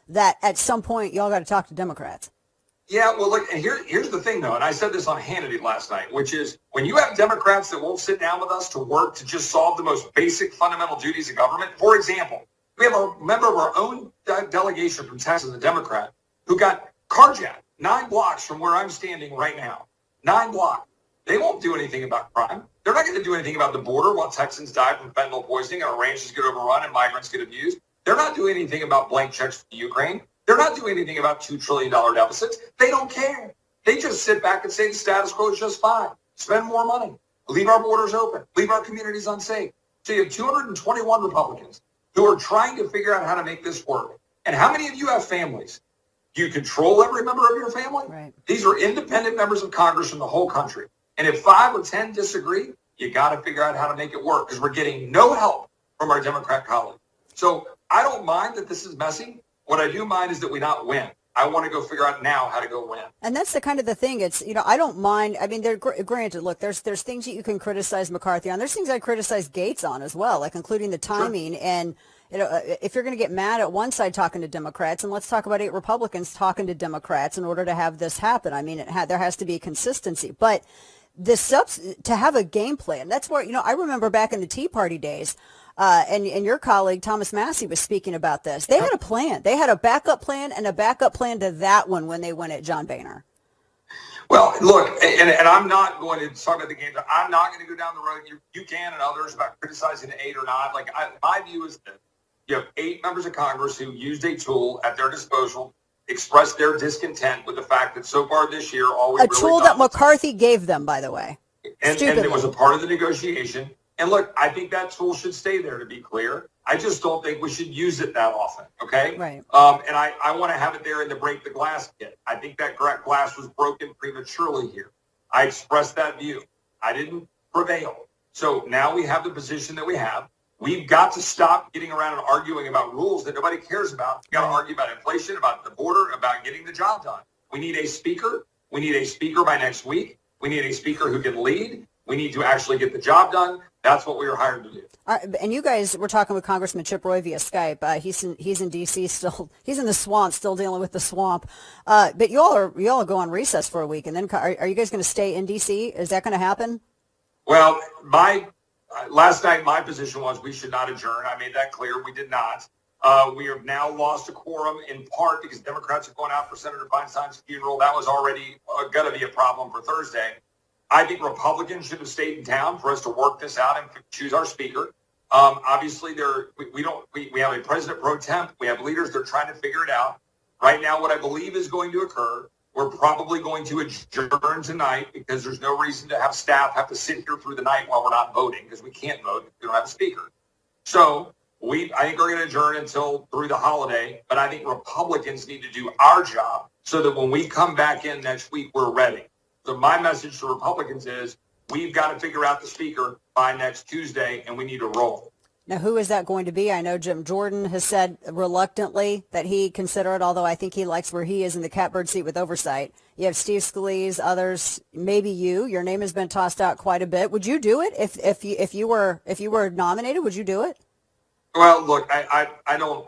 that at some point y'all got to talk to Democrats. Yeah, well, look, and here's the thing, though, and I said this on Hannity last night, which is when you have Democrats that won't sit down with us to work to just solve the most basic fundamental duties of government. For example, we have a member of our own delegation from Texas, a Democrat, who got carjacked 9 blocks from where I'm standing right now. 9 blocks. They won't do anything about crime. They're not going to do anything about the border while Texans die from fentanyl poisoning and our ranches get overrun and migrants get abused. They're not doing anything about blank checks to Ukraine. They're not doing anything about $2 trillion deficits. They don't care. They just sit back and say the status quo is just fine. Spend more money. Leave our borders open. Leave our communities unsafe. So you have 221 Republicans who are trying to figure out how to make this work. And how many of you have families? Do you control every member of your family? Right. These are independent members of Congress from the whole country. And if 5 or 10 disagree, you got to figure out how to make it work because we're getting no help from our Democrat colleagues. So I don't mind that this is messy. What I do mind is that we not win. I want to go figure out now how to go win. And that's the kind of the thing. It's, I don't mind. I mean, granted, look, there's things that you can criticize McCarthy on. There's things I criticize Gates on as well, like including the timing. Sure. And, if you're going to get mad at one side talking to Democrats, and let's talk about 8 Republicans talking to Democrats in order to have this happen. I mean, there has to be consistency. But to have a game plan, that's where, I remember back in the Tea Party days, and your colleague, Thomas Massey, was speaking about this. They had a plan. They had a backup plan and a backup plan to that one when they went at John Boehner. Well, look, and I'm not going to talk about the games. I'm not going to go down the road. You can and others about criticizing the 8 or not. My view is that you have 8 members of Congress who used a tool at their disposal, expressed their discontent with the fact that so far this year, all we've really tool that McCarthy gave them, by the way. And it was a part of the negotiation. And look, I think that tool should stay there, to be clear. I just don't think we should use it that often, okay? Right. And I want to have it there in the break the glass kit. I think that glass was broken prematurely here. I expressed that view. I didn't prevail. So now we have the position that we have. We've got to stop getting around and arguing about rules that nobody cares about. We've got to argue about inflation, about the border, about getting the job done. We need a speaker. We need a speaker by next week. We need a speaker who can lead. We need to actually get the job done. That's what we were hired to do. And you guys were talking with Congressman Chip Roy via Skype. He's in D.C. still. He's in the swamp, still dealing with the swamp. But you all go on recess for a week, and then are you guys going to stay in D.C.? Is that going to happen? Well, last night my position was we should not adjourn. I made that clear. We did not. We have now lost a quorum in part because Democrats are going out for Senator Feinstein's funeral. That was already going to be a problem for Thursday. I think Republicans should have stayed in town for us to work this out and choose our speaker. Obviously, we have a president pro temp. We have leaders that are trying to figure it out. Right now, what I believe is going to occur, we're probably going to adjourn tonight because there's no reason to have staff have to sit here through the night while we're not voting because we can't vote if we don't have a speaker. So I think we're going to adjourn until through the holiday, but I think Republicans need to do our job so that when we come back in next week, we're ready. So my message to Republicans is we've got to figure out the speaker by next Tuesday, and we need to roll. Now, who is that going to be? I know Jim Jordan has said reluctantly that he'd consider it, although I think he likes where he is in the catbird seat with oversight. You have Steve Scalise, others, maybe you. Your name has been tossed out quite a bit. Would you do it if you were nominated? Would you do it? Well, look, I don't.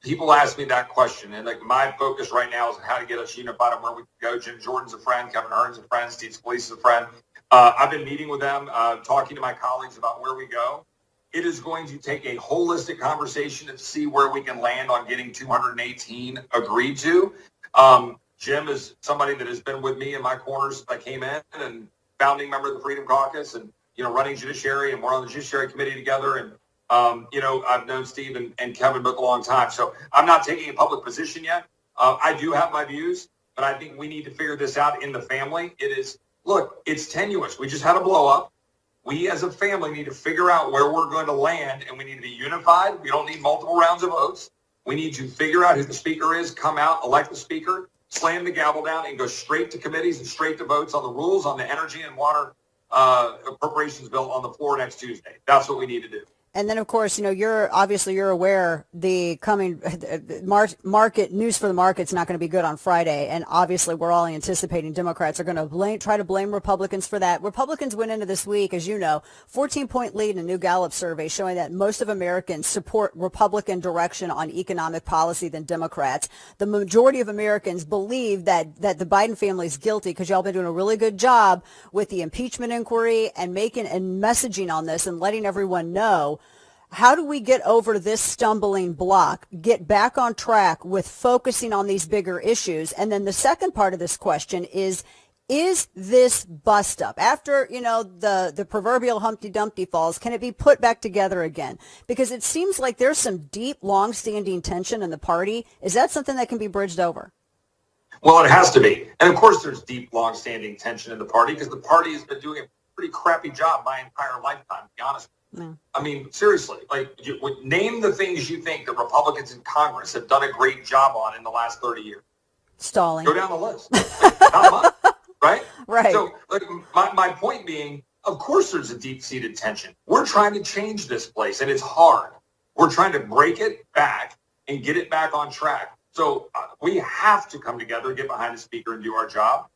People ask me that question, and my focus right now is how to get us unified on where we can go. Jim Jordan's a friend, Kevin Hearn's a friend, Steve Scalise is a friend. I've been meeting with them, talking to my colleagues about where we go. It is going to take a holistic conversation to see where we can land on getting 218 agreed to. Jim is somebody that has been with me in my corners since I came in and founding member of the Freedom Caucus and, running judiciary, and we're on the Judiciary Committee together. And, I've known Steve and Kevin both a long time. So I'm not taking a public position yet. I do have my views, but I think we need to figure this out in the family. It's tenuous. We just had a blow up. We as a family need to figure out where we're going to land, and we need to be unified. We don't need multiple rounds of votes. We need to figure out who the speaker is, come out, elect the speaker, slam the gavel down, and go straight to committees and straight to votes on the rules on the energy and water appropriations bill on the floor next Tuesday. That's what we need to do. And then, of course, you're aware the coming market news for the market's not going to be good on Friday. And obviously, we're all anticipating Democrats are going to try to blame Republicans for that. Republicans went into this week, as you know, 14-point lead in a new Gallup survey showing that most of Americans support Republican direction on economic policy than Democrats. The majority of Americans believe that the Biden family is guilty because y'all been doing a really good job with the impeachment inquiry and messaging on this and letting everyone know. How do we get over this stumbling block, get back on track with focusing on these bigger issues? And then the second part of this question is this bust up after, the proverbial Humpty Dumpty falls, can it be put back together again? Because it seems like there's some deep, long-standing tension in the party. Is that something that can be bridged over? Well, it has to be. And of course, there's deep, long-standing tension in the party because the party has been doing a pretty crappy job my entire lifetime, to be honest. No. I mean, seriously, name the things you think the Republicans in Congress have done a great job on in the last 30 years. Stalling. Go down the list. Not much, right? Right. So my point being, of course there's a deep-seated tension. We're trying to change this place, and it's hard. We're trying to break it back and get it back on track. So we have to come together, get behind the speaker, and do our job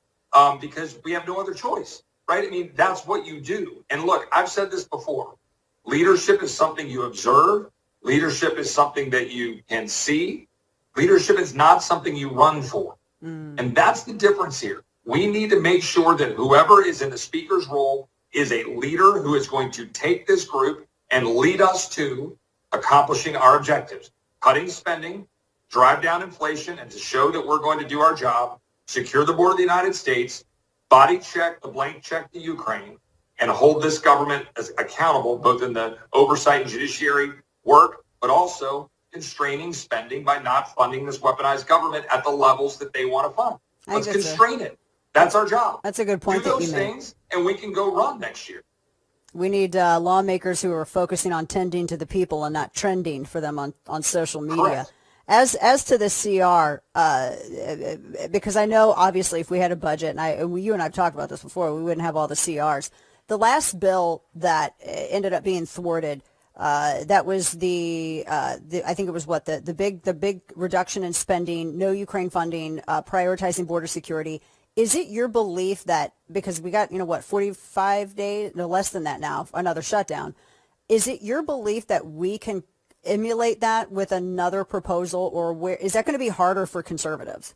because we have no other choice, right? I mean, that's what you do. And look, I've said this before. Leadership is something you observe. Leadership is something that you can see. Leadership is not something you run for. And that's the difference here. We need to make sure that whoever is in the speaker's role is a leader who is going to take this group and lead us to accomplishing our objectives, cutting spending, drive down inflation, and to show that we're going to do our job, secure the border of the United States, body check the blank check to Ukraine, and hold this government as accountable, both in the oversight and judiciary work, but also constraining spending by not funding this weaponized government at the levels that they want to fund. Let's constrain it. That's our job. That's a good point do that you those made. things, and we can go run next year. We need lawmakers who are focusing on tending to the people and not trending for them on social media. Correct. As to the CR, because I know obviously if we had a budget, and you and I've talked about this before, we wouldn't have all the CRs. The last bill that ended up being thwarted, that was I think it was the big reduction in spending, no Ukraine funding, prioritizing border security. Is it your belief that because we got 45 days, no less than that now, another shutdown? Is it your belief that we can emulate that with another proposal, or is that going to be harder for conservatives?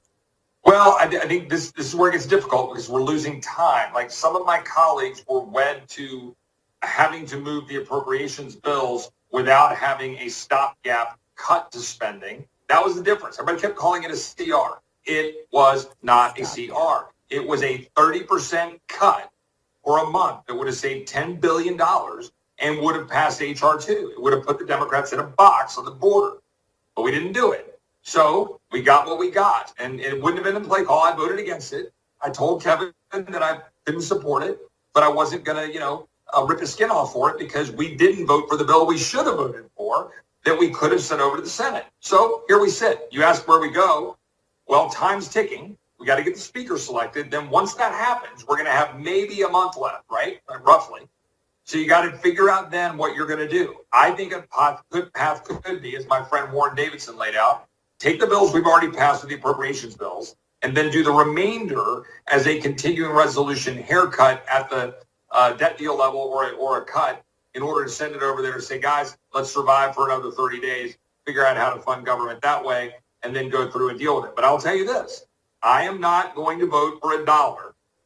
Well, I think this is where it gets difficult because we're losing time. Like some of my colleagues were wed to having to move the appropriations bills without having a stopgap cut to spending. That was the difference. Everybody kept calling it a CR. It was not a CR. It was a 30% cut for a month that would have saved $10 billion and would have passed H.R. 2. It would have put the Democrats in a box on the border. But we didn't do it. So we got what we got. And it wouldn't have been a play call. I voted against it. I told Kevin that I didn't support it, but I wasn't going to, rip his skin off for it because we didn't vote for the bill we should have voted for that we could have sent over to the Senate. So here we sit. You ask where we go. Well, time's ticking. We got to get the speaker selected. Then once that happens, we're going to have maybe a month left, right? Roughly. So you got to figure out then what you're going to do. I think a good path could be, as my friend Warren Davidson laid out, take the bills we've already passed with the appropriations bills, and then do the remainder as a continuing resolution haircut at the debt deal level or a cut in order to send it over there and say, guys, let's survive for another 30 days, figure out how to fund government that way, and then go through and deal with it. But I'll tell you this, I am not going to vote for $1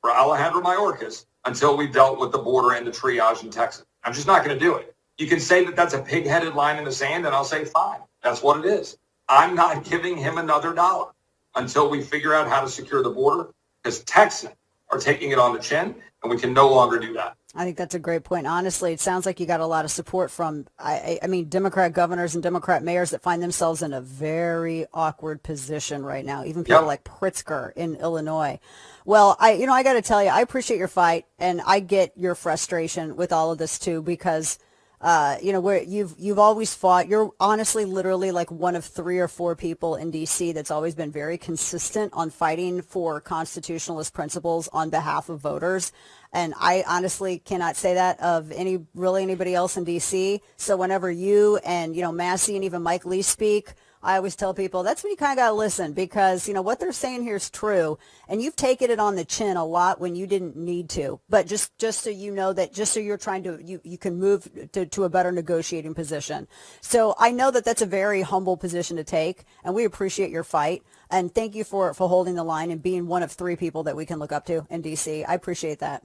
for Alejandro Mayorkas until we've dealt with the border and the triage in Texas. I'm just not going to do it. You can say that that's a pig-headed line in the sand, and I'll say, fine, that's what it is. I'm not giving him another $1 until we figure out how to secure the border, because Texans are taking it on the chin, and we can no longer do that. I think that's a great point. Honestly, it sounds like you got a lot of support from, I mean, Democrat governors and Democrat mayors that find themselves in a very awkward position right now. Even people like Pritzker in Illinois. Well, I got to tell you, I appreciate your fight, and I get your frustration with all of this too, because where you've always fought. You're honestly literally like one of 3 or 4 people in DC that's always been very consistent on fighting for constitutionalist principles on behalf of voters. And I honestly cannot say that of anybody else in DC. So whenever you and, Massey and even Mike Lee speak, I always tell people that's when you kind of got to listen, because, what they're saying here is true. And you've taken it on the chin a lot when you didn't need to. But just so you know that, just so you're trying to, you can move to a better negotiating position. So I know that that's a very humble position to take, and we appreciate your fight. And thank you for holding the line and being one of 3 people that we can look up to in DC. I appreciate that.